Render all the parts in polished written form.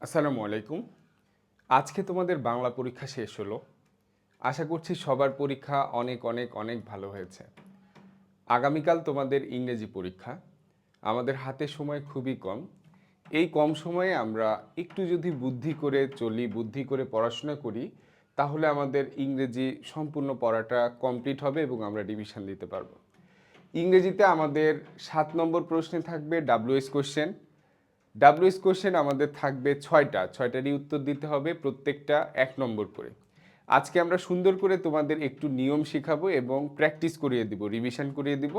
আসসালামু আলাইকুম। আজকে তোমাদের বাংলা পরীক্ষা শেষ হলো। আশা করছি সবার পরীক্ষা অনেক অনেক অনেক ভালো হয়েছে। আগামীকাল তোমাদের ইংরেজি পরীক্ষা। আমাদের হাতে সময় খুবই কম। এই কম সময়ে আমরা একটু যদি বুদ্ধি করে চলি, বুদ্ধি করে পড়াশোনা করি, তাহলে আমাদের ইংরেজি সম্পূর্ণ পড়াটা কমপ্লিট হবে এবং আমরা রিভিশন দিতে পারবো। ইংরেজিতে আমাদের 7 নম্বর প্রশ্নে থাকবে ডাব্লিউএস কোশ্চেন। ডাব্লিউএস কোশ্চেন আমাদের থাকবে 6টারই উত্তর দিতে হবে, প্রত্যেকটা 1 নম্বর করে। আজকে আমরা সুন্দর করে তোমাদের একটু নিয়ম শেখাবো এবং প্র্যাকটিস করিয়ে দিব, রিভিশন করিয়ে দিব।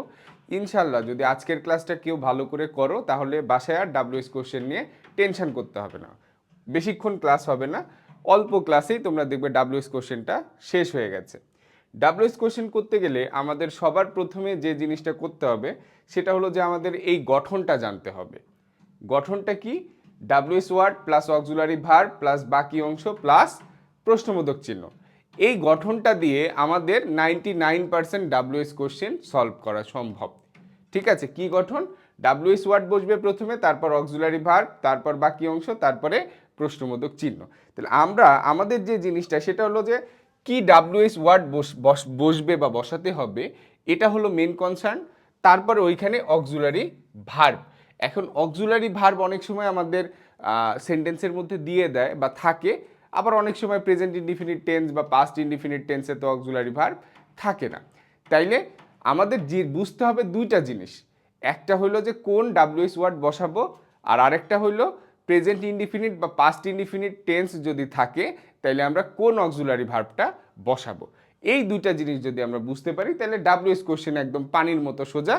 ইনশাল্লাহ যদি আজকের ক্লাসটা কেউ ভালো করে করো তাহলে বাসায় আর ডাব্লিউএস কোশ্চেন নিয়ে টেনশন করতে হবে না। বেশিক্ষণ ক্লাস হবে না, অল্প ক্লাসেই তোমরা দেখবে ডাব্লিউএস কোশ্চেনটা শেষ হয়ে গেছে। ডাব্লিউএস কোশ্চেন করতে গেলে আমাদের সবার প্রথমে যে জিনিসটা করতে হবে সেটা হলো যে আমাদের এই গঠনটা জানতে হবে। গঠনটা কি? WH word plus auxiliary verb plus বাকি অংশ প্লাস প্রশ্নবোধক চিহ্ন। এই গঠনটা দিয়ে আমাদের 99% ডাব্লিউএস কোশ্চেন সলভ করা সম্ভব। ঠিক আছে, কি গঠন? ডাব্লিউএস ওয়ার্ড বসবে প্রথমে, তারপর অক্সিলারি ভার্ব, তারপর বাকি অংশ, তারপরে প্রশ্নবোধক চিহ্ন। তাহলে আমরা আমাদের যে জিনিসটা সেটা হলো যে কি ডাব্লিউএস ওয়ার্ড বসবে বা বসাতে হবে, এটা হলো মেন কনসার্ন। তারপরে ওইখানে অক্সিলারি ভার্ব। এখন অক্সিলারি ভার্ব অনেক সময় আমাদের সেন্টেন্সের মধ্যে দিয়ে দেয় বা থাকে, আবার অনেক সময় প্রেজেন্ট ইনডিফিনিট টেন্স বা পাস্ট ইনডিফিনিট টেন্সে তো অক্সিলারি ভার্ব থাকে না। তাইলে আমাদের বুঝতে হবে দুইটা জিনিস। একটা হলো যে কোন ডাব্লিউএস ওয়ার্ড বসাবো, আর আরেকটা হলো প্রেজেন্ট ইনডিফিনিট বা পাস্ট ইনডিফিনিট টেন্স যদি থাকে তাহলে আমরা কোন অক্সিলারি ভার্বটা বসাবো। এই দুইটা জিনিস যদি আমরা বুঝতে পারি তাহলে ডাব্লিউএস কোশ্চেন একদম পানির মতো সোজা।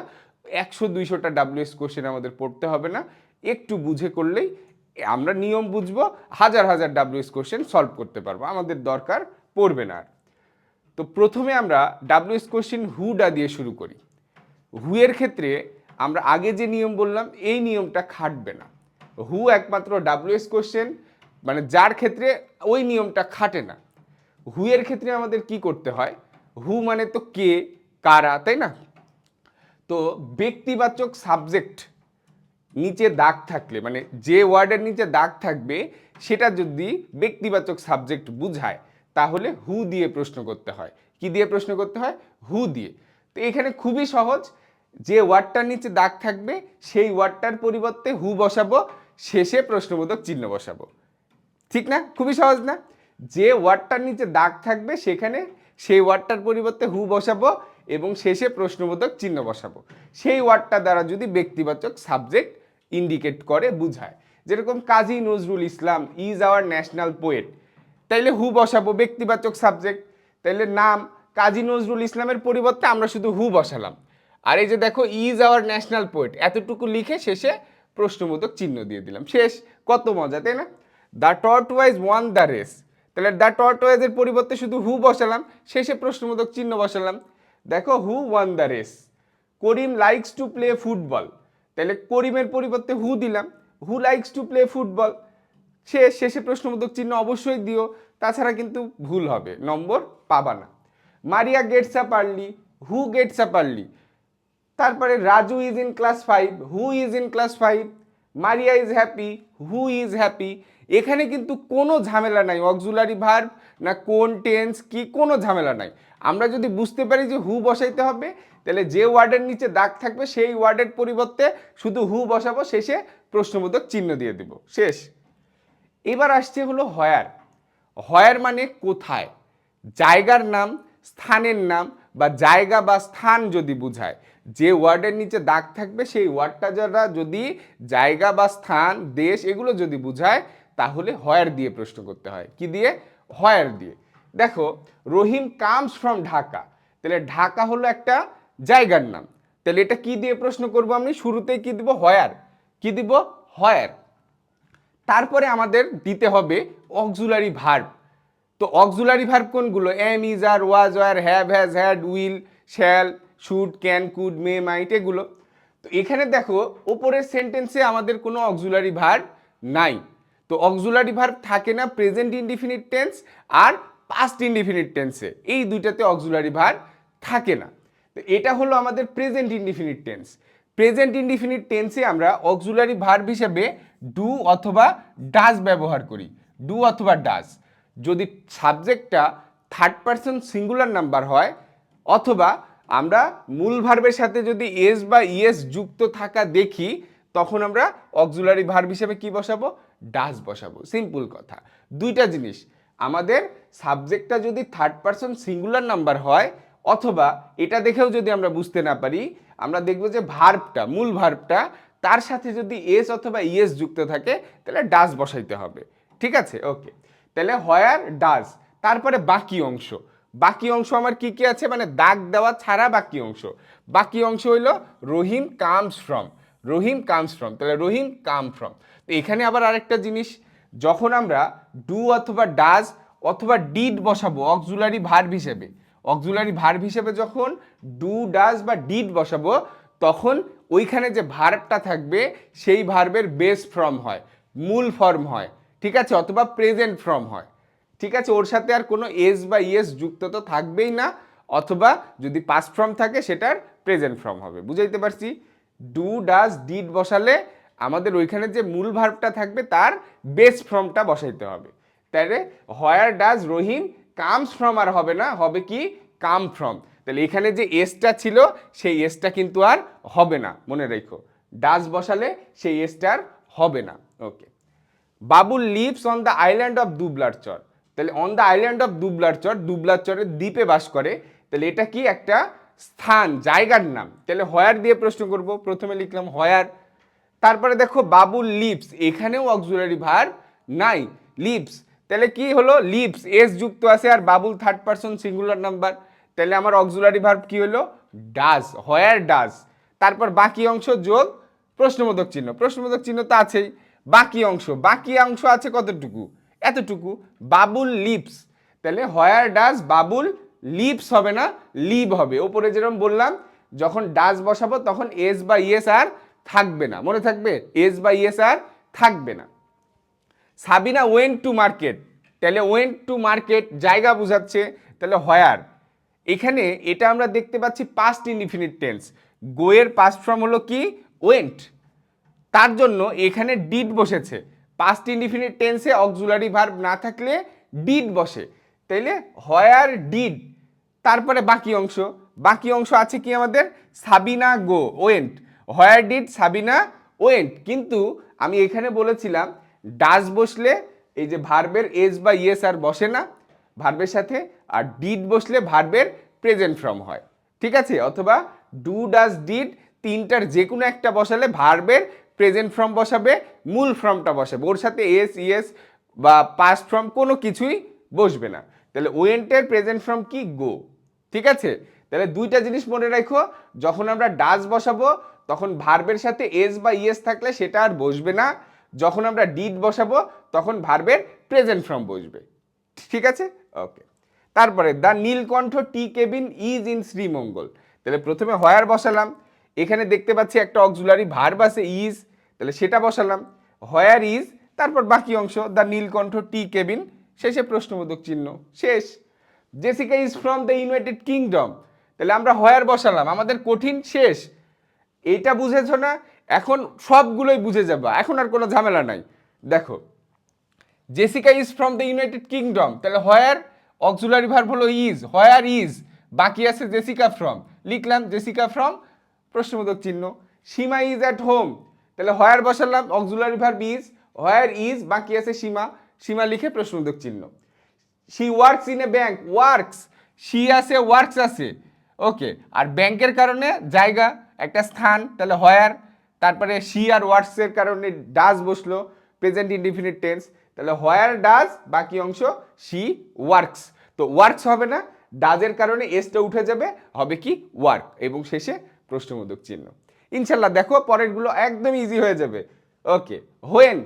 100-200টা ডাব্লিউএস কোশ্চেন আমাদের পড়তে হবে না, একটু বুঝে করলেই আমরা নিয়ম বুঝবো, হাজার হাজার ডাব্লিউএস কোশ্চেন সলভ করতে পারবো, আমাদের দরকার পড়বে না। তো প্রথমে আমরা ডাব্লিউএস কোশ্চেন হুডা দিয়ে শুরু করি। হু এর ক্ষেত্রে আমরা আগে যে নিয়ম বললাম এই নিয়মটা খাটবে না। হু একমাত্র ডাব্লিউএস কোশ্চেন, মানে যার ক্ষেত্রে ওই নিয়মটা খাটে না। হু এর ক্ষেত্রে আমাদের কি করতে হয়? হু মানে তো কে, কারা, তাই না? তো ব্যক্তিবাচক সাবজেক্ট নিচে দাগ থাকলে, মানে যে ওয়ার্ডের নিচে দাগ থাকবে সেটা যদি ব্যক্তিবাচক সাবজেক্ট বুঝায় তাহলে হু দিয়ে প্রশ্ন করতে হয়। কি দিয়ে প্রশ্ন করতে হয়? হু দিয়ে। তো এখানে খুবই সহজ, যে ওয়ার্ডটার নিচে দাগ থাকবে সেই ওয়ার্ডটার পরিবর্তে হু বসাবো, শেষে প্রশ্নবোধক চিহ্ন বসাবো। ঠিক না? খুবই সহজ না? যে ওয়ার্ডটার নিচে দাগ থাকবে সেখানে সেই ওয়ার্ডটার পরিবর্তে হু বসাবো এবং শেষে প্রশ্নবোধক চিহ্ন বসাবো। সেই ওয়ার্ডটা দ্বারা যদি ব্যক্তিবাচক সাবজেক্ট ইন্ডিকেট করে, বুঝায়। যেরকম Kazi Nazrul Islam is our national poet, তাইলে হু বসাবো, ব্যক্তিবাচক সাবজেক্ট। তাইলে নাম কাজী নজরুল ইসলামের পরিবর্তে আমরা শুধু হু বসালাম। আর এই যে দেখো ইজ আওয়ার ন্যাশনাল পোয়েট, এতটুকু লিখে শেষে প্রশ্নবোধক চিহ্ন দিয়ে দিলাম, শেষ। কত মজা, তাই না? The tortoise won the race, তাহলে দ্য টর্টওয়াইজের পরিবর্তে শুধু হু বসালাম, শেষে প্রশ্নবোধক চিহ্ন বসালাম। দেখো who won the race. Karim likes to play football, তাহলে করিমের পরিবর্তে হু দিলাম, who likes to play football, শেষে প্রশ্নবোধক চিহ্ন অবশ্যই দিও, তাছাড়া কিন্তু ভুল হবে, নম্বর পাবা না। Maria gets up early, who gets up early. তারপরে Raju is in class 5, who is in class 5। Maria is happy, who is happy. এখানে কিন্তু কোনো ঝামেলা নাই, অক্সিলারি ভার্ব না কোন টেন্স কি, কোনো ঝামেলা নাই। আমরা যদি বুঝতে পারি যে হু বসাইতে হবে তাহলে যে ওয়ার্ডের নিচে দাগ থাকবে সেই ওয়ার্ডের পরিবর্তে শুধু হু বসাবো, শেষে প্রশ্নবোধক চিহ্ন দিয়ে দিব, শেষ। এবার আসছে হলো হয়ার। হয়ার মানে কোথায়, জায়গার নাম, স্থানের নাম বা জায়গা বা স্থান যদি বুঝায়, যে ওয়ার্ডের নিচে দাগ থাকবে সেই ওয়ার্ডটা যারা যদি জায়গা বা স্থান, দেশ এগুলো যদি বুঝায় তাহলে হয়ার দিয়ে প্রশ্ন করতে হয়। কি দিয়ে? হয়ার দিয়ে। দেখো রহিম কামস ফ্রম ঢাকা, তাহলে ঢাকা হলো একটা জায়গার নাম, তাহলে এটা কি দিয়ে প্রশ্ন করব? আমি শুরুতেই কি দিব? হয়ার। কি দিব? হয়ার। তারপরে আমাদের দিতে হবে অক্সিলারি ভার্ব। তো অক্সিলারি ভার্ব কোনগুলো? Am, is, are, was, were, have, has, had, will, shall, should, can, could, may, might, এগুলো। তো এখানে দেখো ওপরের সেন্টেন্সে আমাদের কোনো অক্সিলারি ভার্ব নাই। তো অক্সিলারি ভার্ব থাকে না প্রেজেন্ট ইনডিফিনিট টেন্স আর পাস্ট ইনডিফিনিট টেন্সে, এই দুইটাতে অক্সিলারি ভার্ব থাকে না। তো এটা হলো আমাদের present indefinite tense. Present indefinite টেন্সে আমরা অক্সিলারি ভার্ব হিসেবে ডু অথবা ডাজ ব্যবহার করি, ডু অথবা ডাজ। যদি সাবজেক্টটা থার্ড পারসন সিঙ্গুলার নাম্বার হয় অথবা আমরা মূল ভার্বের সাথে যদি এস বা ইএস যুক্ত থাকা দেখি, তখন আমরা অক্সিলারি ভার্ব হিসেবে কি বসাবো? ডাজ বসাবো। সিম্পল কথা। দুইটা জিনিস, আমাদের সাবজেক্টটা যদি থার্ড পারসন সিঙ্গুলার নাম্বার হয় অথবা এটা দেখেও যদি আমরা বুঝতে না পারি, আমরা দেখব যে ভার্বটা, মূল ভার্বটা তার সাথে যদি এস অথবা ইএস যুক্ত থাকে তাহলে ডাজ বসাইতে হবে। ঠিক আছে? ওকে, তাহলে হোয়ার ডাজ, তারপরে বাকি অংশ। বাকি অংশ আমার কি কি আছে, মানে দাগ দেওয়া ছাড়া বাকি অংশ। বাকি অংশ হইল Rahim comes from, Rahim comes from, তাহলে রহিম কাম ফ্রম। তো এখানে আবার আরেকটা জিনিস, যখন আমরা ডু অথবা ডাজ অথবা ডিড বসাবো অক্সিলারি ভার্ব হিসেবে, অক্সিলারি ভার্ব হিসেবে যখন ডু ডাজ বা ডিড বসাবো, তখন ওইখানে যে ভার্বটা থাকবে সেই ভার্বের বেস ফর্ম হয়, মূল ফর্ম হয়। ঠিক আছে? অথবা প্রেজেন্ট ফর্ম হয়। ঠিক আছে? ওর সাথে আর কোনো এস বা ইএস যুক্ত তো থাকবেই না, অথবা যদি পাস্ট ফর্ম থাকে সেটার প্রেজেন্ট ফর্ম হবে। বুঝাইতে পারছি? ডু ডাজ ডিড বসালে আমাদের ওইখানে যে মূল ভার্বটা থাকবে তার বেস ফর্মটা বসাইতে হবে। তাহলে where does Rahim comes from আর হবে না, হবে কি? Come from. তাহলে এখানে যে এসটা ছিল সেই এসটা কিন্তু আর হবে না, মনে রেখো। ডাজ বসালে সেই এসটা আর হবে না। Okay, Babul lives on the island of Dublar Char. তাহলে on the island of Dublar Char, Dublar চরের দ্বীপে বাস করে। তাহলে এটা কি? একটা স্থান, জায়গার নাম। তাহলে হোয়ার দিয়ে প্রশ্ন করব, প্রথমে লিখলাম হোয়ার। তারপরে দেখো বাবুল লিভস, এখানেও অক্সিলারি ভার্ব নাই, লিভস। তাহলে কি হলো? লিভস এস যুক্ত আছে আর Babul third person singular number. তাহলে আমার অক্সিলারি ভার্ব কি হলো? Does, where does. তারপর বাকি অংশ যোগ প্রশ্নবোধক চিহ্ন, প্রশ্নবোধক চিহ্ন তো আছেই। বাকি অংশ, বাকি অংশ আছে কতটুকু? এতটুকু, বাবুল লিভস। তাহলে হোয়ার ডাজ বাবুল লিভস হবে না, লিভ হবে। ওপরে যেরকম বললাম, যখন ডাজ বসাবো তখন এস বা ইএস আর থাকবে না, মনে থাকবে? এস বা ইএস আর থাকবে না। সাবিনা ওয়েন্ট টু মার্কেট, তাহলে ওয়েন্ট টু মার্কেট জায়গা বোঝাচ্ছে, তাহলে হোয়ার। এখানে এটা আমরা দেখতে পাচ্ছি পাস্ট ইনডিফিনিট টেন্স, গোয়ের পাস্ট ফর্ম হলো কি? ওয়েন্ট। তার জন্য এখানে ডিড বসেছে। পাস্ট ইনডিফিনিট টেন্সে অক্সিলারি ভার্ব না থাকলে ডিড বসে, তাইলে হোয়ার ডিড। তারপরে বাকি অংশ, বাকি অংশ আছে কি আমাদের? Sabina go went, where did Sabina went. কিন্তু আমি এখানে বলেছিলাম ডাজ বসলে এই যে ভার্বের এস বা ইয়েস আর বসে না ভার্বের সাথে, আর ডিড বসলে ভার্বের প্রেজেন্ট ফর্ম হয়। ঠিক আছে? অথবা ডু ডাজ ডিড, তিনটার যে কোনো একটা বসালে ভার্বের প্রেজেন্ট ফর্ম বসাবে, মূল ফর্মটা বসাবে, ওর সাথে এস ইএস বা পাস্ট ফর্ম কোনো কিছুই বসবে না। তাহলে ওয়েন্টের প্রেজেন্ট ফর্ম কি? গো। ঠিক আছে? তাহলে দুইটা জিনিস মনে রাখো, যখন আমরা ডাজ বসাবো তখন ভার্বের সাথে এস বা ইএস থাকলে সেটা আর বসবে না, যখন আমরা ডিড বসাবো তখন ভার্বের প্রেজেন্ট ফর্ম বসবে। ঠিক আছে? ওকে, তারপরে the Nilkantha tea cabin is in Sreemangal. তাহলে প্রথমে হোয়ার বসালাম, এখানে দেখতে পাচ্ছি একটা অক্সিলারি ভার্ব আছে ইজ, তাহলে সেটা বসালাম, হোয়ার ইজ। তারপর বাকি অংশ দ্য নীলকণ্ঠ টি কেবিন, শেষে প্রশ্নবোধক চিহ্ন, শেষ। Jessica is from the United kingdom, তাহলে আমরা হোয়ার বসালাম, আমাদের কঠিন শেষ। এইটা বুঝেছো না? এখন সবগুলোই বুঝে যাবা, এখন আর কোনো ঝামেলা নাই। দেখো, Jessica is from the United kingdom, তাহলে হোয়ার অক্সিলারি ভার্ব হলো ইজ, হোয়ার ইজ, বাকি আছে জেসিকা ফ্রম, লিখলাম জেসিকা ফ্রম প্রশ্নবোধক চিহ্ন। সীমা ইজ অ্যাট হোম, তাহলে হোয়ার বসালাম, auxiliary verb is, where is, বাকি আছে সীমা, সীমা লিখে প্রশ্নবোধক চিহ্ন। She works in a bank, works, she আছে ওয়ার্কস আছে, ওকে। আর ব্যাংকের কারণে জায়গা, একটা স্থান, তাহলে হোয়ার। তারপরে শি আর ওয়ার্কসের কারণে ডাজ বসলো, প্রেজেন্ট ইনডিফিনিট টেন্স, তাহলে হোয়ার ডাজ, বাকি অংশ শি ওয়ার্কস। তো ওয়ার্কস হবে না, ডাজের কারণে এসটা উঠে যাবে, হবে কি? ওয়ার্ক, এবং শেষে প্রশ্নবোধক চিহ্ন। ইনশাল্লাহ দেখো পরেরগুলো একদম ইজি হয়ে যাবে। ওকে, হোয়েন,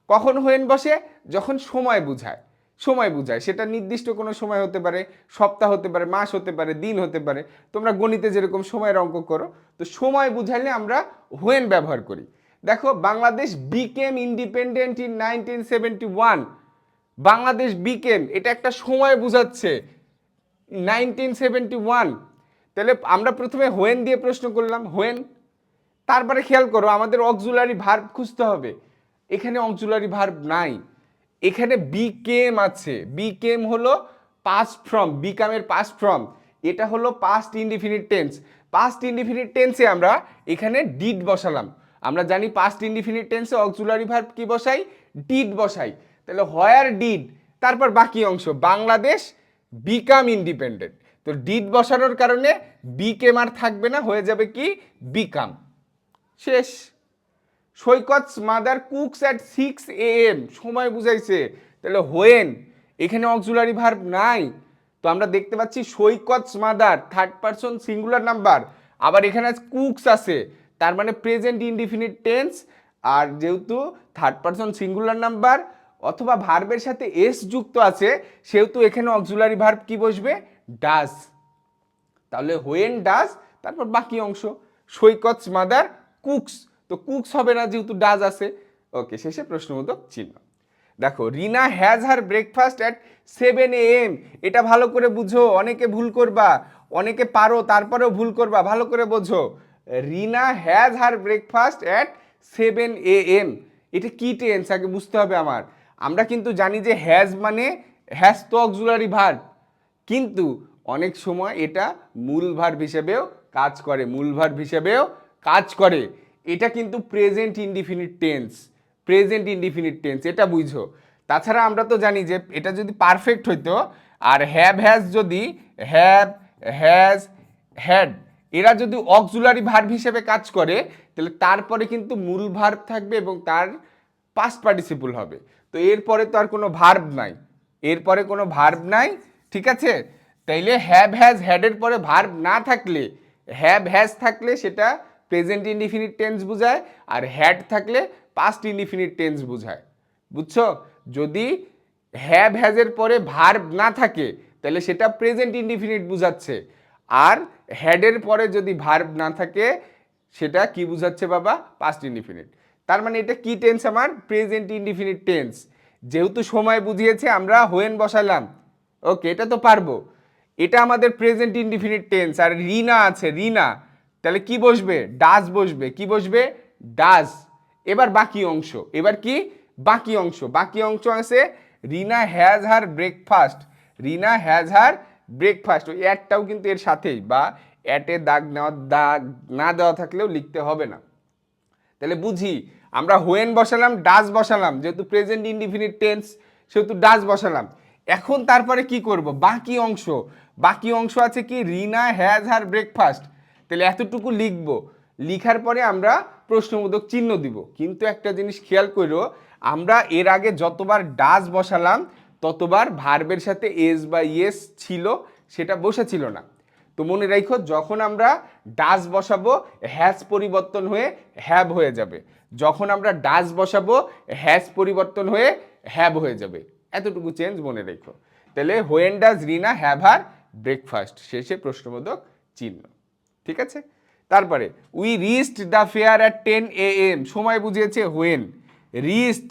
কখন হোয়েন বসে? যখন সময় বুঝায়, সময় বুঝায়, সেটা নির্দিষ্ট কোনো সময় হতে পারে, সপ্তাহ হতে পারে, মাস হতে পারে, দিন হতে পারে। তোমরা গণিতে যেরকম সময়ের অঙ্ক করো, তো সময় বুঝাইলে আমরা হোয়েন ব্যবহার করি। দেখো, Bangladesh became independent in 1971, Bangladesh became, এটা একটা সময় বুঝাচ্ছে, 1971। তাহলে আমরা প্রথমে হোয়েন দিয়ে প্রশ্ন করলাম, হোয়েন। তারপরে খেয়াল করো আমাদের অক্সিলারি ভার্ব খুঁজতে হবে, এখানে অক্সিলারি ভার্ব নাই, এখানে বিকেম আছে। বিকেম হলো পাস্ট ফর্ম, বিকামের পাস্ট ফর্ম, এটা হলো past indefinite tense. Past indefinite টেন্সে আমরা এখানে ডিড বসালাম। আমরা জানি পাস্ট ইনডিফিনিট টেন্সে অক্সিলারি ভার্ব কি বসাই, ডিড বসাই। তাহলে হোয়ার ডিড, তারপর বাকি অংশ বাংলাদেশ বিকাম ইন্ডিপেন্ডেন্ট। তো ডিড বসানোর কারণে বিকেম আর থাকবে না, হয়ে যাবে কি বিকাম। শেষ। Saikat's mother cooks at 6 AM, সময় বুঝাইছে। তাহলে হোয়েন, এখানে অক্সিলারি ভার্ব নাই, তো আমরা দেখতে পাচ্ছি Saikat's mother third person singular number, আবার এখানে কুকস আছে, তার মানে প্রেজেন্ট ইনডিফিনিট টেন্স। আর যেহেতু থার্ড পারসন সিঙ্গুলার নাম্বার অথবা ভার্বের সাথে এস যুক্ত আছে, সেহেতু এখানে অক্সিলারি ভার্ব কি বসবে, ডাজ। তাহলে হোয়েন ডাজ, তারপর বাকি অংশ সৈকতস মাদার কুকস, তো কুকস হবে না যেহেতু ডাজ আছে। ওকে, শেষে প্রশ্নবোধক চিহ্ন। দেখো Rina has her breakfast at 7 AM, এটা ভালো করে বুঝো, অনেকে ভুল করবা, অনেকে পারো তারপরেও ভুল করবা, ভালো করে বোঝো। Rina has her breakfast at 7 AM, এটা কি টেন্স আগে বুঝতে হবে আমার। আমরা কিন্তু জানি যে হ্যাজ মানে হ্যাজ তো অক্সিলারি ভার্ব, কিন্তু অনেক সময় এটা মূল ভার্ব হিসেবেও কাজ করে, মূল ভার্ব হিসেবেও কাজ করে। এটা কিন্তু present indefinite tense, present indefinite tense, এটা বুঝো। তাছাড়া আমরা তো জানি যে এটা যদি পারফেক্ট হইতো, আর হ্যাভ হ্যাজ যদি হ্যাভ হ্যাজ হ্যাড এরা যদি অক্সিলারি ভার্ব হিসেবে কাজ করে, তাহলে তারপরে কিন্তু মূল ভার্ব থাকবে এবং তার পাস্ট পার্টিসিপল হবে। তো এরপরে তো আর কোনো ভার্ব নাই, এরপরে কোনো ভার্ব নাই, ঠিক আছে। তাইলে হ্যাভ হ্যাজ হ্যাডের পরে ভার্ব না থাকলে, হ্যাভ হ্যাজ থাকলে সেটা প্রেজেন্ট ইনডিফিনিট টেন্স বোঝায়, আর হ্যাড থাকলে পাস্ট ইনডিফিনিট টেন্স বোঝায়। বুঝছো? যদি হ্যাভ হ্যাজের পরে ভার্ব না থাকে তাহলে সেটা প্রেজেন্ট ইনডিফিনিট বোঝাচ্ছে, আর হ্যাডের পরে যদি ভার্ব না থাকে সেটা কি বোঝাচ্ছে বাবা, পাস্ট ইনডিফিনিট। তার মানে এটা কি টেন্স আমার, প্রেজেন্ট ইনডিফিনিট টেন্স। যেহেতু সময় বুঝিয়েছে আমরা হোয়েন বসালাম, ওকে এটা তো পারবো। এটা আমাদের প্রেজেন্ট ইনডিফিনিট টেন্স, আর রিনা আছে, রিনা, তাহলে কি বসবে, ডাজ বসবে, কি বসবে, ডাজ। এবার বাকি অংশ, এবার কি বাকি অংশ, বাকি অংশ আছে Rina has her breakfast, Rina has her breakfast, ওই অ্যাডটাও কিন্তু এর সাথেই, বা অ্যাটে দাগ নেওয়া, দাগ না দেওয়া থাকলেও লিখতে হবে না। তাহলে বুঝি আমরা হোয়েন বসালাম, ডাজ বসালাম, যেহেতু প্রেজেন্ট ইনডিফিনিট টেন্স সেহেতু ডাজ বসালাম। এখন তারপরে কি করব, বাকি অংশ, বাকি অংশ আছে কি রিনা হ্যাজ হার ব্রেকফাস্ট, তাহলে এতটুকু লিখব, লিখার পরে আমরা প্রশ্নবোধক চিহ্ন দিব। কিন্তু একটা জিনিস খেয়াল করো, আমরা এর আগে যতবার ডাজ বসালাম ততবার ভার্বের সাথে এস বা ইয়েস ছিল, সেটা বসেছিল না। তো মনে রাখো যখন আমরা ডাজ বসাবো হ্যাজ পরিবর্তন হয়ে হ্যাভ হয়ে যাবে, যখন আমরা ডাজ বসাবো হ্যাজ পরিবর্তন হয়ে হ্যাভ হয়ে যাবে, এতটুকু চেঞ্জ মনে রেখো। তাহলে when does Rina have her breakfast, শেষে প্রশ্নবোধক চিহ্ন, ঠিক আছে। তারপরে we reached the fair at 10 AM, সময় বুঝিয়েছে হোয়েন, রিচড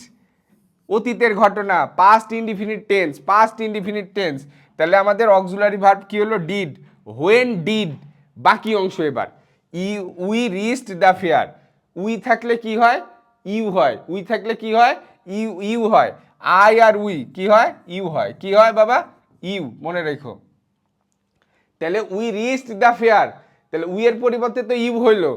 অতীতের ঘটনা, past indefinite tense, past indefinite tense, তাহলে আমাদের অক্সিলারি ভার্ব কি হলো, ডিড। হোয়েন ডিড, বাকি অংশ এবার we reached the fair, we থাকলে কি হয়, ইউ হয়, উই থাকলে কি হয়, ইউ ইউ হয়, আই আর উই কি হয়, ইউ হয়, কি হয় বাবা, ইউ, মনে রেখো। তাহলে উই রিচড দ্য ফেয়ার, তাহলে উই এর পরিবর্তে তো ইউ হইলো,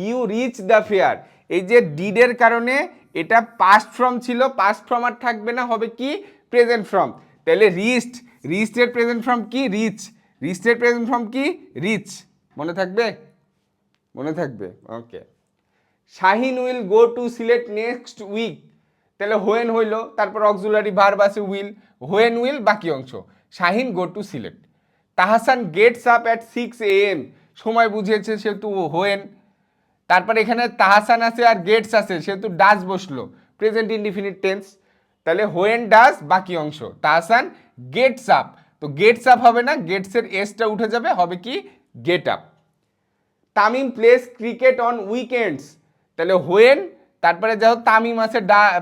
ইউ রিচ দ্য ফেয়ার। এই যে ডিডের কারণে এটা পাস্ট ফর্ম ছিল, পাস্ট ফর্ম আর থাকবে না, হবে কি প্রেজেন্ট ফর্ম। তাহলে রিচড, রিচডের প্রেজেন্ট ফর্ম কি, রিচ, রিচডের প্রেজেন্ট ফর্ম কি, রিচ, মনে থাকবে, মনে থাকবে, okay. Shahin will go to Sylhet next week, তাহলে হোয়েন হইলো, তারপর অক্সিলারি ভার্ব আছে উইল, হোয়েন উইল বাকি অংশ, Shahin go to Sylhet. Tahsan gets up at 6 AM, সময় বুঝিয়েছে সেহেতু হোয়েন, তারপর এখানে তাহসান আছে আর গেটস আছে সেহেতু ডাজ বসলো, প্রেজেন্ট ইনডিফিনিট টেন্স। তাহলে হোয়েন ডাজ বাকি অংশ, তাহসান গেটস আপ, তো গেটস আপ হবে না, গেটসের এসটা উঠে যাবে, হবে কি get up. Tamim place cricket on weekends, তাহলে হোয়েন, তারপরে যাও তামিম আছে,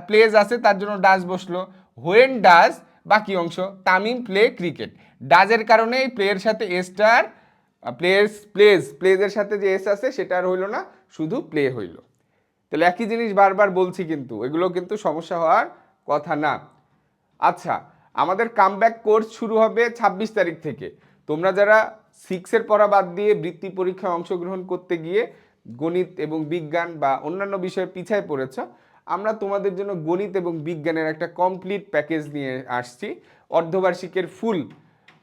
প্লেস আছে, তার জন্য ডাজ বসলো, হোয়েন ডাজ বাকি অংশ তামিম প্লে ক্রিকেট। ডাজের কারণে এই প্লেয়ের সাথে এসটার প্লেস প্লেজের সাথে যে এস আছে সেটা আর হইলো না, শুধু প্লে হইল। তাহলে একই জিনিস বারবার বলছি, কিন্তু এগুলো কিন্তু সমস্যা হওয়ার কথা না। আচ্ছা, আমাদের কামব্যাক কোর্স শুরু হবে 26 তারিখ থেকে। তোমরা যারা 6-এর পড়া বাদ দিয়ে বৃত্তি পরীক্ষায় অংশগ্রহণ করতে গিয়ে গণিত এবং বিজ্ঞান বা অন্যান্য বিষয়ে পিছায় পড়েছ, আমরা তোমাদের জন্য গণিত এবং বিজ্ঞানের একটা কমপ্লিট প্যাকেজ নিয়ে আসছি। অর্ধবার্ষিকের ফুল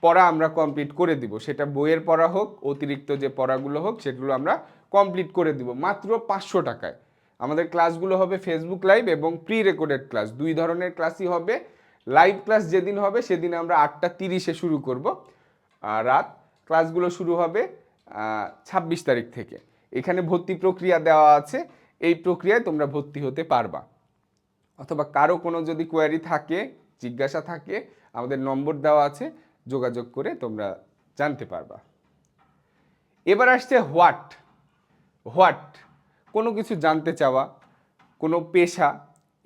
পড়া আমরা কমপ্লিট করে দিব, সেটা বইয়ের পড়া হোক, অতিরিক্ত যে পড়াগুলো হোক, সেগুলো আমরা কমপ্লিট করে দিব মাত্র 500 টাকায়। আমাদের ক্লাসগুলো হবে ফেসবুক লাইভ এবং প্রি রেকর্ডেড ক্লাস, দুই ধরনের ক্লাসই হবে। লাইভ ক্লাস যেদিন হবে সেদিন আমরা 8:30-এ শুরু করব রাত। ক্লাসগুলো শুরু হবে 26 তারিখ থেকে। এখানে ভর্তি প্রক্রিয়া দেওয়া আছে, এই প্রক্রিয়ায় তোমরা ভর্তি হতে পারবা। অথবা কারো কোনো যদি কোয়ারি থাকে, জিজ্ঞাসা থাকে, আমাদের নম্বর দেওয়া আছে, যোগাযোগ করে তোমরা জানতে পারবা। এবার আসছে হোয়াট। হোয়াট কোনো কিছু জানতে চাওয়া, কোনো পেশা,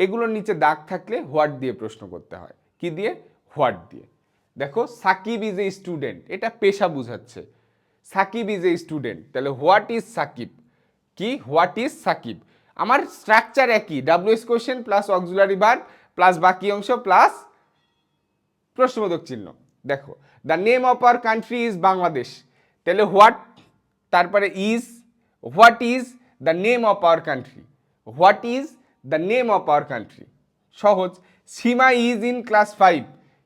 এগুলোর নিচে দাগ থাকলে হোয়াট দিয়ে প্রশ্ন করতে হয়। কি দিয়ে? হোয়াট দিয়ে। দেখো, সাকিব ইজ এ স্টুডেন্ট, এটা পেশা বুঝাচ্ছে। সাকিব ইজ এ স্টুডেন্ট, তাহলে হোয়াট ইজ সাকিব? কি? What is Sakib. আমার স্ট্রাকচার একই, WS question plus auxiliary verb plus বাকি অংশ প্লাস প্রশ্নবোধক চিহ্ন। দেখো, the name of our country is Bangladesh, তাহলে হোয়াট, তারপরে is, what is the name of our country, what is the name of our country. সহজ। Sima is in class 5,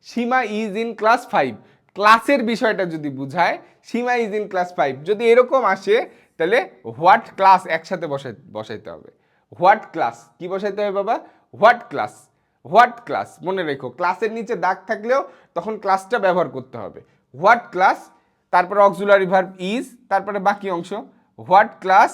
Sima is in class 5, ক্লাসের বিষয়টা যদি বুঝায়, সীমা ইজ ইন ক্লাস 5 যদি এরকম আসে, তাহলে হোয়াট ক্লাস একসাথে বসাইতে হবে। হোয়াট ক্লাস কি বসাইতে হবে বাবা? What class, what class. মনে রেখো, ক্লাসের নিচে দাগ থাকলেও তখন ক্লাসটা ব্যবহার করতে হবে। হোয়াট ক্লাস, তারপরে অক্সিলারি ভার্ব ইজ, তারপরে বাকি অংশ। What class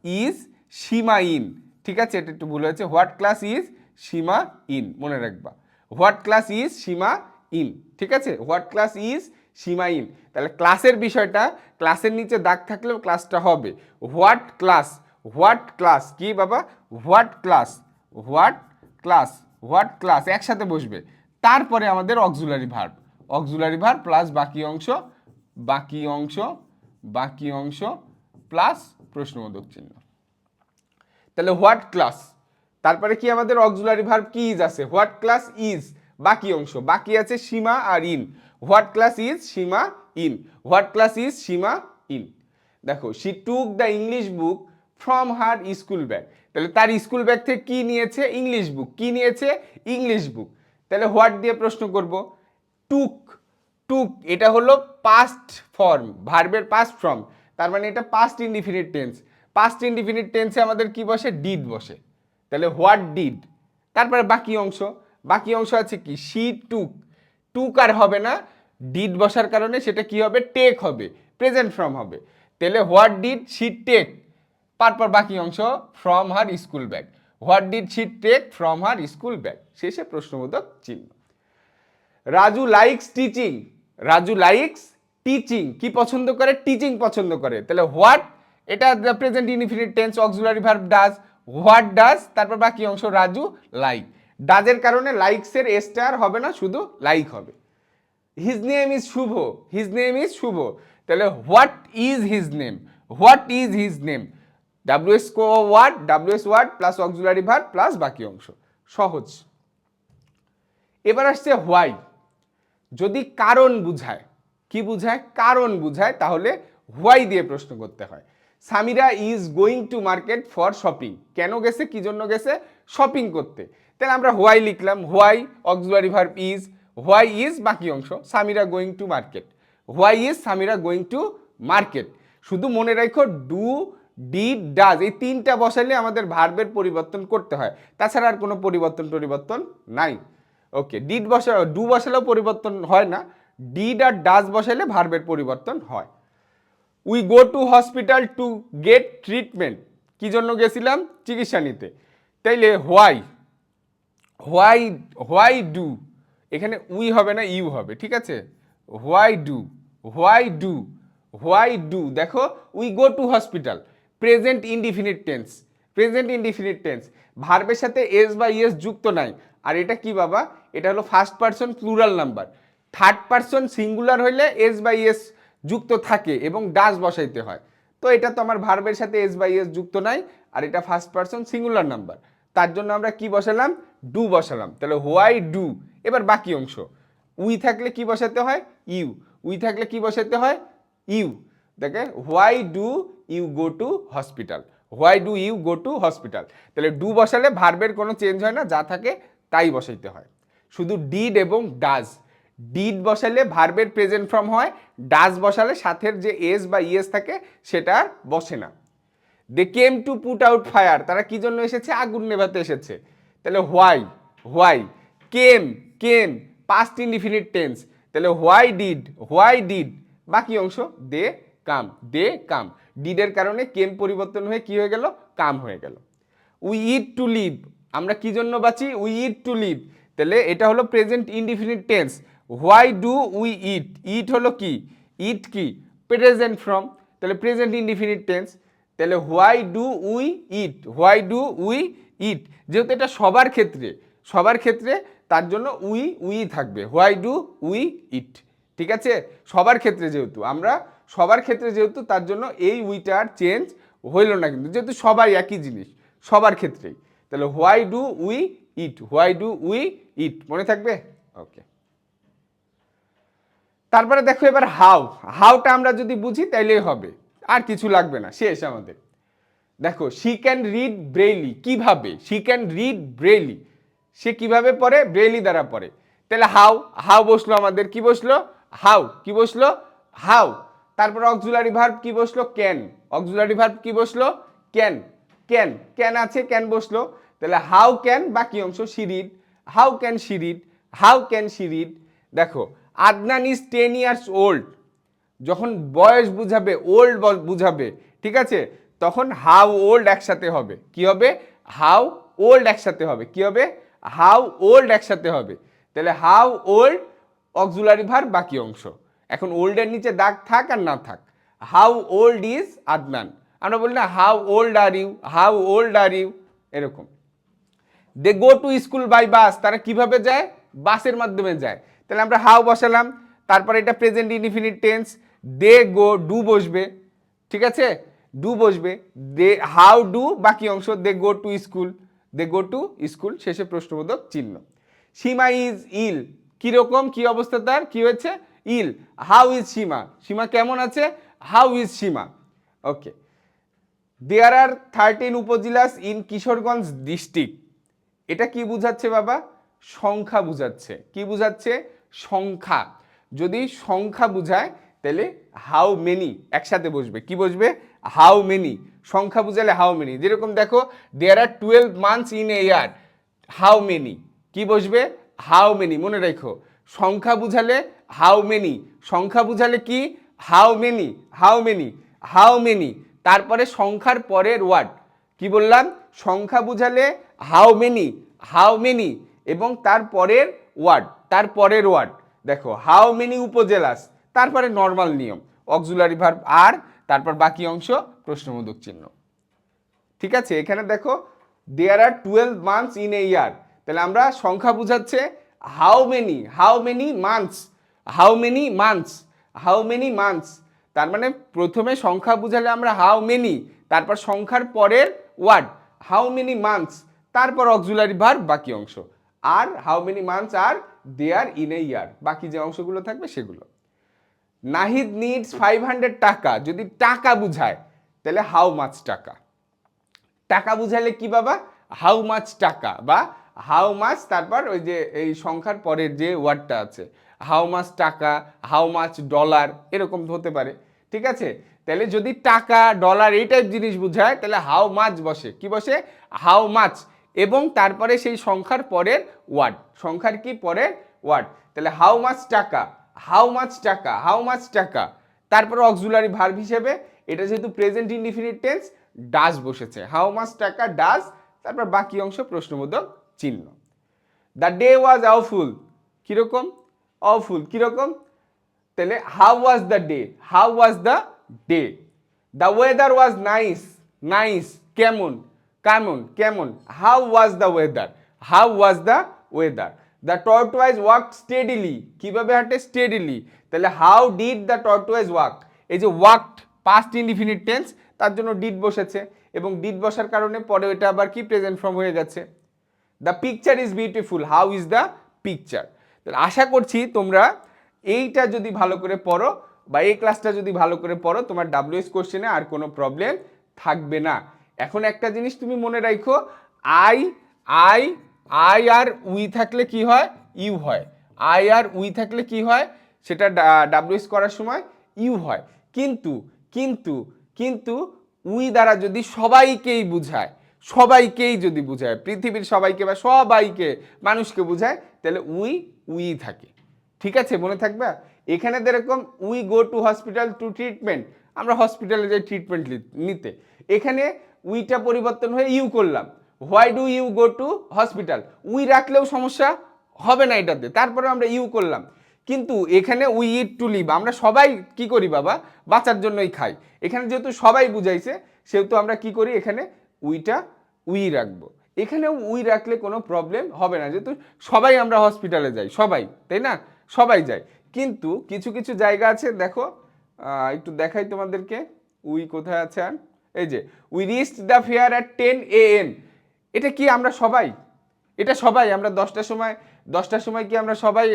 is Seema in, ঠিক আছে, এটা একটু ভুল হয়েছে। What class is Seema in, মনে রাখবা। What class is Seema in, ঠিক আছে, what class is Seema in. তাহলে ক্লাসের বিষয়টা, ক্লাসের নিচে দাগ থাকলেও ক্লাসটা হবে হোয়াট ক্লাস। হোয়াট ক্লাস কি বাবা? What class, what class, what class একসাথে বসবে। তারপরে আমাদের auxiliary verb, auxiliary verb plus বাকি অংশ, বাকি অংশ, বাকি অংশ প্লাস প্রশ্নবোধক চিহ্ন। তাহলে হোয়াট ক্লাস, তারপরে কি আমাদের অক্সিলারি ভার্ব কি ইজ আছে, হোয়াট ক্লাস ইজ, বাকি অংশ, বাকি আছে সীমা আর in. What class is Seema in, what class is Seema in. দেখো, she took the English book from her school bag, তাহলে তার স্কুল ব্যাগ থেকে কি নিয়েছে? English book. কি নিয়েছে? English book. তাহলে হোয়াট দিয়ে প্রশ্ন করব। টুক, টুক এটা হলো পাস্ট ফর্ম, ভার্বের পাস্ট ফর্ম, তার মানে এটা past indefinite tense. Past indefinite টেন্সে আমাদের কি বসে? ডিড বসে। তাহলে হোয়াট ডিড। তারপরে বাকি অংশ, বাকি অংশ আছে কি? শি টুক, টুক আর হবে না, ডিড বসার কারণে সেটা কি হবে? টেক হবে, প্রেজেন্ট ফর্ম হবে। তাহলে হোয়াট ডিড শি টেক, তারপর বাকি অংশ from her school bag. What did she take from her school bag, শেষে প্রশ্নবোধক চিহ্ন। Raju likes teaching, Raju likes teaching, কি পছন্দ করে? টিচিং পছন্দ করে। তাহলে হোয়াট, এটা present indefinite tense, auxiliary verb does, what does, তারপর বাকি অংশ রাজু লাইক। ডাজের কারণে লাইকসের স্টার হবে না, শুধু লাইক হবে। His name is Shuvo, his name is Shuvo, তাহলে what is his name, what is his name. WS word, WS word plus auxiliary verb plus বাকি অংশ। সহজ। এবার আসছে হোয়াই। যদি কারণ বুঝায়, কি বুঝায়? কারণ বুঝায়, তাহলে হোয়াই দিয়ে প্রশ্ন করতে হয়। Samira is going to market for shopping, কেন গেছে? কি জন্য গেছে? শপিং করতে। তাহলে আমরা হোয়াই লিখলাম, why auxiliary verb is, why is বাকি অংশ, Samira going to market. Why is Samira going to market. শুধু মনে রাখো, ডু, ডিড, ডাজ এই তিনটা বসাইলে আমাদের ভার্বের পরিবর্তন করতে হয়, তাছাড়া আর কোনো পরিবর্তন নাই। ওকে, ডিড বসা, ডু বসালেও পরিবর্তন হয় না, ডিড আর ডাজ বসাইলে ভার্বের পরিবর্তন হয়। We go to hospital to get treatment, কি জন্য গেছিলাম? চিকিৎসা নিতে। তাইলে হোয়াই, হোয়াই, হোয়াই ডু, এখানে উই হবে না, ইউ হবে, ঠিক আছে। Why do, why do, why do. দেখো, we go to hospital, present indefinite tense, present indefinite tense, ভার্বের সাথে এস বা ইএস যুক্ত নাই। আর এটা কি বাবা? এটা হলো first person plural number. Third person singular হইলে এস বা ইএস যুক্ত থাকে এবং ডাজ বসাইতে হয়। তো এটা তো আমার ভার্বের সাথে এস বাই এস যুক্ত নাই, আর এটা ফার্স্ট পারসন সিঙ্গুলার নাম্বার, তার জন্য আমরা কি বসালাম, ডু বসালাম। তাহলে হোয়াই ডু। এবার বাকি অংশ, উই থাকলে কি বসাতে হয়, ইউ। উই থাকলে কি বসাতে হয়, ইউ। দেখে why do you go to hospital, why do you go to hospital. তাহলে ডু বসালে ভার্বের কোনো চেঞ্জ হয় না, যা থাকে তাই বসাইতে হয়। শুধু ডিড এবং ডাজ। ডিড বসালে ভার্বের প্রেজেন্ট ফর্ম হয়, ডাজ বসালে সাথের যে এস বা ইএস থাকে সেটা আর বসে না। They came to put out fire, তারা কি জন্য এসেছে, আগুন নেভাতে এসেছে। তাহলে why, why. Came, came past indefinite tense, তাহলে হোয়াই ডিড বাকি অংশ দে কাম, দে কাম। ডিডের কারণে কেম পরিবর্তন হয়ে কি হয়ে গেল, কাম হয়ে গেল। উই ইট টু লিভ, আমরা কি জন্য বাঁচি, উই ইট টু লিভ, তাহলে এটা হলো present indefinite tense. Why do we eat, eat হলো কি, ইট কি প্রেজেন্ট ফর্ম, তাহলে প্রেজেন্ট ইনডিফিনিট টেন্স। তাহলে why do we eat, why do we eat, যেহেতু এটা সবার ক্ষেত্রে, সবার ক্ষেত্রে তার জন্য উই থাকবে, হোয়াই ডু উই ইট। ঠিক আছে, সবার ক্ষেত্রে যেহেতু, আমরা সবার ক্ষেত্রে যেহেতু, তার জন্য এই উইটার চেঞ্জ হইল না, কিন্তু যেহেতু সবাই একই জিনিস সবার ক্ষেত্রেই। তাহলে why do we eat, why do we ইট, মনে থাকবে। ওকে, তারপরে দেখো এবার হাউ। হাউটা আমরা যদি বুঝি তাইলেই হবে, আর কিছু লাগবে না, শেষ আমাদের। দেখো শি ক্যান রিড ব্রেইলি, কিভাবে, শি ক্যান রিড ব্রেইলি, সে কিভাবে পড়ে, ব্রেইলি দ্বারা পড়ে। তাহলে হাউ, হাউ বসলো আমাদের, কি বসলো, হাউ, কি বসলো, হাউ। তারপর অক্সিলারি ভার্ব কি বসলো, ক্যান, অক্সিলারি ভার্ব কি বসলো, ক্যান, ক্যান, ক্যান আছে, ক্যান বসলো। তাহলে হাউ ক্যান বাকি অংশ she read, how can she read, how can she read. দেখো আদনান ইজ 10 years ওল্ড, যখন বয়স বুঝাবে, ওল্ড বুঝাবে, ঠিক আছে, তখন হাউ ওল্ড একসাথে হবে, কি হবে, হাউ ওল্ড একসাথে হবে, কি হবে, হাউ ওল্ড একসাথে হবে। তাহলে হাউ ওল্ড অক্সিলারি ভার্ব বাকি অংশ। এখন ওল্ডের নিচে দাগ থাক আর না থাক, হাউ ওল্ড ইজ আদনান, আমরা বলি না how old are you, how old are you, এরকম। They go to school by bus, তারা কিভাবে যায়, বাসের মাধ্যমে যায়। তাহলে আমরা হাউ বসালাম, তারপর এটা present indefinite tense, they go, do বসবে, ঠিক আছে, ডু বসবে। দে হাউ ডু বাকি অংশ, they go to school, they go to school, শেষে প্রশ্নবোধক চিহ্ন। সীমা ইজ ইল, কিরকম, কি অবস্থা তার, কি হয়েছে, ইল। হাউ ইজ সীমা, সীমা কেমন আছে, how is Seema. Okay, there are 13 upazilas in Kishoreganj district, এটা কি বুঝাচ্ছে বাবা, সংখ্যা বুঝাচ্ছে, কি বুঝাচ্ছে, সংখ্যা। যদি সংখ্যা বুঝায় তাহলে হাউ মেনি একসাথে বসবে, কি বসবে, হাউ মেনি। সংখ্যা বুঝালে হাউ মেনি, যেরকম দেখো দেয়ার আর 12 months in a year, how many, কি বসবে, হাউ মেনি, মনে রেখো। সংখ্যা বুঝালে হাউ মেনি, সংখ্যা বুঝালে কি, how many, how many, how many. তারপরে সংখ্যার পরের ওয়ার্ড, কি বললাম, সংখ্যা বুঝালে হাউ মেনি, হাউ মেনি, এবং তারপরের ওয়ার্ড, তারপরের ওয়ার্ড দেখো হাউ মেনি উপজেলাস, তারপরে নর্মাল নিয়ম, অক্সিলারি ভার্ব আর, তারপর বাকি অংশ প্রশ্নবোধক চিহ্ন। ঠিক আছে, এখানে দেখো দেয়ার আর 12 months ইন এ ইয়ার, তাহলে আমরা সংখ্যা বুঝাচ্ছে how many, how many months, how many months, how many months. তার মানে প্রথমে সংখ্যা বুঝালে আমরা হাউ মেনি, তারপর সংখ্যার পরের ওয়ার্ড হাউ মেনি মান্থস, তারপর অক্সিলারি ভার্ব বাকি অংশ, আর how many months are there in a year, বাকি যে অংশগুলো থাকবে সেগুলো। নাহিদ নিডস 500 টাকা, যদি টাকা বুঝায় তাহলে হাউ মাচ টাকা, টাকা বুঝালে কি বাবা, হাউ মাচ টাকা, বা হাউ মাচ, তারপর ওই যে এই সংখ্যার পরের যে ওয়ার্ডটা আছে, how much taka, how much dollar, এরকম হতে পারে। ঠিক আছে, তাহলে যদি টাকা ডলার এই টাইপ জিনিস বুঝায় তাহলে হাউ মাচ বসে, কি বসে, হাউ মাচ, এবং তারপরে সেই সংখ্যার পরের ওয়ার্ড, সংখ্যার কি পরের ওয়ার্ড। তাহলে how much taka, how much taka, how much taka. তারপরে অক্সিলারি ভার্ব হিসেবে এটা যেহেতু প্রেজেন্ট ইনডিফিনিট টেন্স, ডাজ বসেছে, হাউ মাচ টাকা ডাজ, তারপর বাকি অংশ প্রশ্নবোধক চিহ্ন। দ্য ডে ওয়াজ আউফুল, কিরকম, আউফুল কিরকম, তাহলে how was the day, how was the day. The weather was nice, nice কেমন, কেমন, কেমন, how was the weather, how was the weather. The tortoise walk steadily, কিভাবে হাঁটে, স্টেডিলি, তাহলে how did the tortoise walk, এই যে walked, past indefinite tense, তার জন্য ডিড বসেছে এবং ডিড বসার কারণে পরে এটা আবার কি প্রেজেন্ট ফর্ম হয়ে গেছে। The picture is beautiful, how is the picture. আশা করছি তোমরা এইটা যদি ভালো করে পড়ো বা এই ক্লাসটা যদি ভালো করে পড়ো, তোমার ডাব্লিউএস কোশ্চেনে আর কোনো প্রবলেম থাকবে না। এখন একটা জিনিস তুমি মনে রাখো, I I I are we থাকলে কি হয়, ইউ হয়। আই আর উই থাকলে কি হয়, সেটা ডাব্লিউএস করার সময় ইউ হয়। কিন্তু কিন্তু কিন্তু উই দ্বারা যদি সবাইকেই বুঝায়, সবাইকেই যদি বুঝায়, পৃথিবীর সবাইকে বা সবাইকে মানুষকে বুঝায়, তাহলে উই উই থাকে। ঠিক আছে, মনে থাকবে। এখানে যেরকম we go to hospital to treatment, আমরা হসপিটালে যাই ট্রিটমেন্ট নিতে, এখানে উইটা পরিবর্তন হয়ে ইউ করলাম, why do you go to hospital, we রাখলেও সমস্যা হবে না এটাতে, তারপরে আমরা ইউ করলাম। কিন্তু এখানে উই ইট টু লিভ, আমরা সবাই কি করি বাবা, বাঁচার জন্যই খাই। এখানে যেহেতু সবাই বুঝাইছে, সেহেতু আমরা কি করি, এখানে উইটা উই রাখবো। এখানেও উই রাখলে কোনো প্রবলেম হবে না, যেহেতু সবাই আমরা হসপিটালে যাই, সবাই, তাই না, সবাই যায়। কিন্তু কিছু কিছু জায়গা আছে, দেখো একটু দেখাই তোমাদেরকে, উই কোথায় আছে। আর এই যে we reached the fair at 10 AM, এটা কি আমরা সবাই, এটা সবাই আমরা 10টার সময় কি আমরা সবাই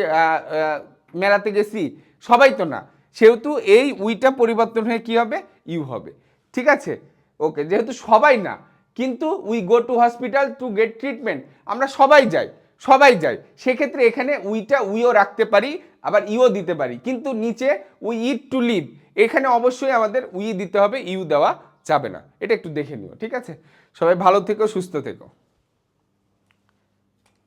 মেলাতে গেছি, সবাই তো না। সেহেতু এই উইটা পরিবর্তন হয়ে কি হবে, ইউ হবে। ঠিক আছে, ওকে, যেহেতু সবাই না, কিন্তু we go to hospital to get treatment, আমরা সবাই যাই, সবাই যাই, সেক্ষেত্রে এখানে উইটা উইও রাখতে পারি, আবার ইও দিতে পারি। কিন্তু নিচে উই ইট টু লিভ, এখানে অবশ্যই আমাদের উই দিতে হবে, ইউ দেওয়া যাবে না। এটা একটু দেখে নিও, ঠিক আছে। সবাই ভালো থেকো, সুস্থ থেকো।